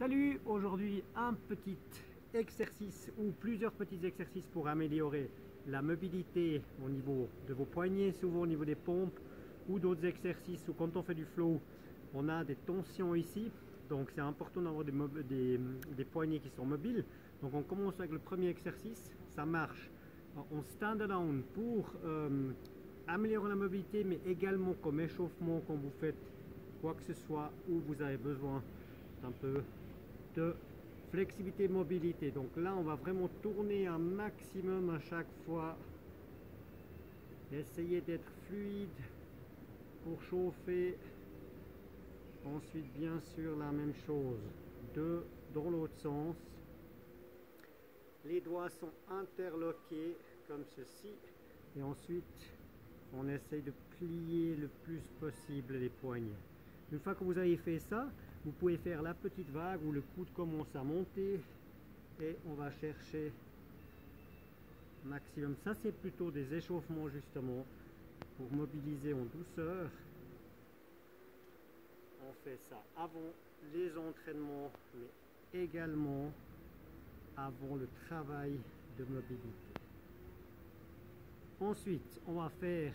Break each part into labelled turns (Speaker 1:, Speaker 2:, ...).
Speaker 1: Salut, aujourd'hui un petit exercice ou plusieurs petits exercices pour améliorer la mobilité au niveau de vos poignets, souvent au niveau des pompes, ou d'autres exercices où quand on fait du flow, on a des tensions ici. Donc c'est important d'avoir des poignets qui sont mobiles. Donc on commence avec le premier exercice, ça marche en stand-alone pour améliorer la mobilité, mais également comme échauffement quand vous faites quoi que ce soit où vous avez besoin d'un peu de flexibilité mobilité. Donc là on va vraiment tourner un maximum à chaque fois, essayer d'être fluide pour chauffer. Ensuite bien sûr la même chose dans l'autre sens, les doigts sont interloqués comme ceci et ensuite on essaye de plier le plus possible les poignets. Une fois que vous avez fait ça, vous pouvez faire la petite vague où le coude commence à monter et on va chercher maximum. Ça c'est plutôt des échauffements justement pour mobiliser en douceur. On fait ça avant les entraînements mais également avant le travail de mobilité. Ensuite on va faire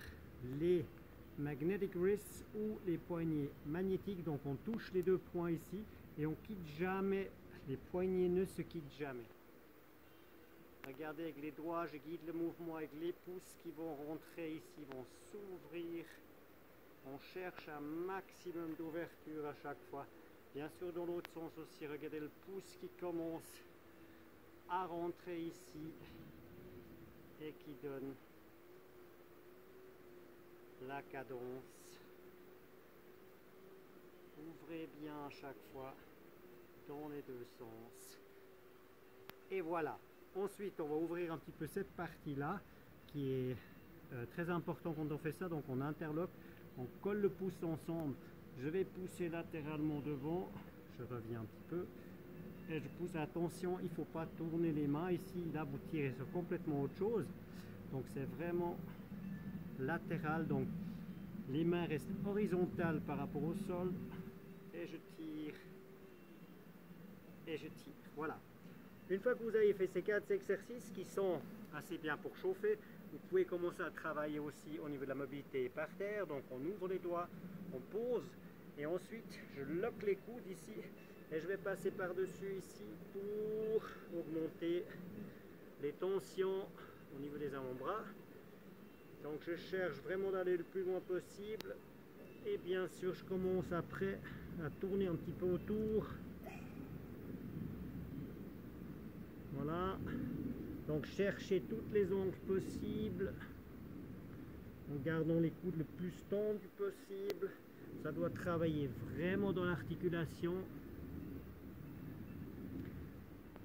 Speaker 1: les magnetic wrists ou les poignets magnétiques. Donc on touche les deux points ici et on quitte jamais, les poignets ne se quittent jamais. Regardez avec les doigts, je guide le mouvement avec les pouces qui vont rentrer ici, vont s'ouvrir. On cherche un maximum d'ouverture à chaque fois. Bien sûr dans l'autre sens aussi, regardez le pouce qui commence à rentrer ici et qui donne la cadence. Ouvrez bien à chaque fois dans les deux sens. Et voilà. Ensuite, on va ouvrir un petit peu cette partie-là qui est très important quand on fait ça. Donc, on interloque, on colle le pouce ensemble. Je vais pousser latéralement devant. Je reviens un petit peu. Et je pousse. Attention, il ne faut pas tourner les mains. Ici, là, vous tirez sur complètement autre chose. Donc, c'est vraiment latéral, donc les mains restent horizontales par rapport au sol et je tire et je tire. Voilà, une fois que vous avez fait ces 4 exercices qui sont assez bien pour chauffer, vous pouvez commencer à travailler aussi au niveau de la mobilité par terre. Donc on ouvre les doigts, on pose et ensuite je lock les coudes ici et je vais passer par dessus ici pour augmenter les tensions au niveau des avant-bras. Donc je cherche vraiment d'aller le plus loin possible et bien sûr je commence après à tourner un petit peu autour. Voilà, donc chercher toutes les angles possibles en gardant les coudes le plus tendus possible. Ça doit travailler vraiment dans l'articulation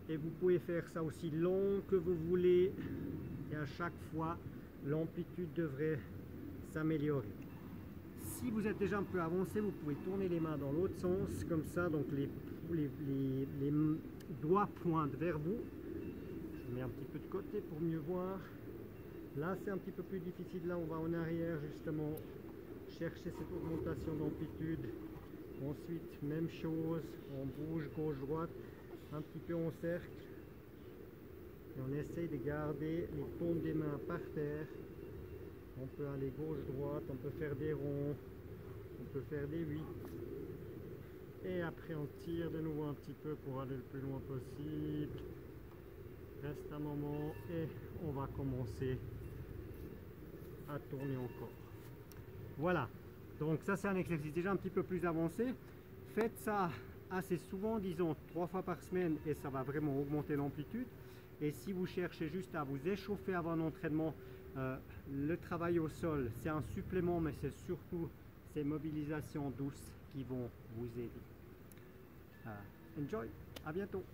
Speaker 1: et vous pouvez faire ça aussi long que vous voulez et à chaque fois l'amplitude devrait s'améliorer. Si vous êtes déjà un peu avancé, vous pouvez tourner les mains dans l'autre sens, comme ça, donc les doigts pointent vers vous. Je mets un petit peu de côté pour mieux voir. Là, c'est un petit peu plus difficile. Là, on va en arrière, justement, chercher cette augmentation d'amplitude. Ensuite, même chose, on bouge gauche-droite, un petit peu en cercle. Et on essaye de garder les paumes des mains par terre. On peut aller gauche-droite, on peut faire des ronds, on peut faire des 8. Et après on tire de nouveau un petit peu pour aller le plus loin possible. Reste un moment et on va commencer à tourner encore. Voilà, donc ça c'est un exercice déjà un petit peu plus avancé. Faites ça assez souvent, disons 3 fois par semaine et ça va vraiment augmenter l'amplitude. Et si vous cherchez juste à vous échauffer avant l'entraînement, le travail au sol, c'est un supplément, mais c'est surtout ces mobilisations douces qui vont vous aider. Enjoy, à bientôt.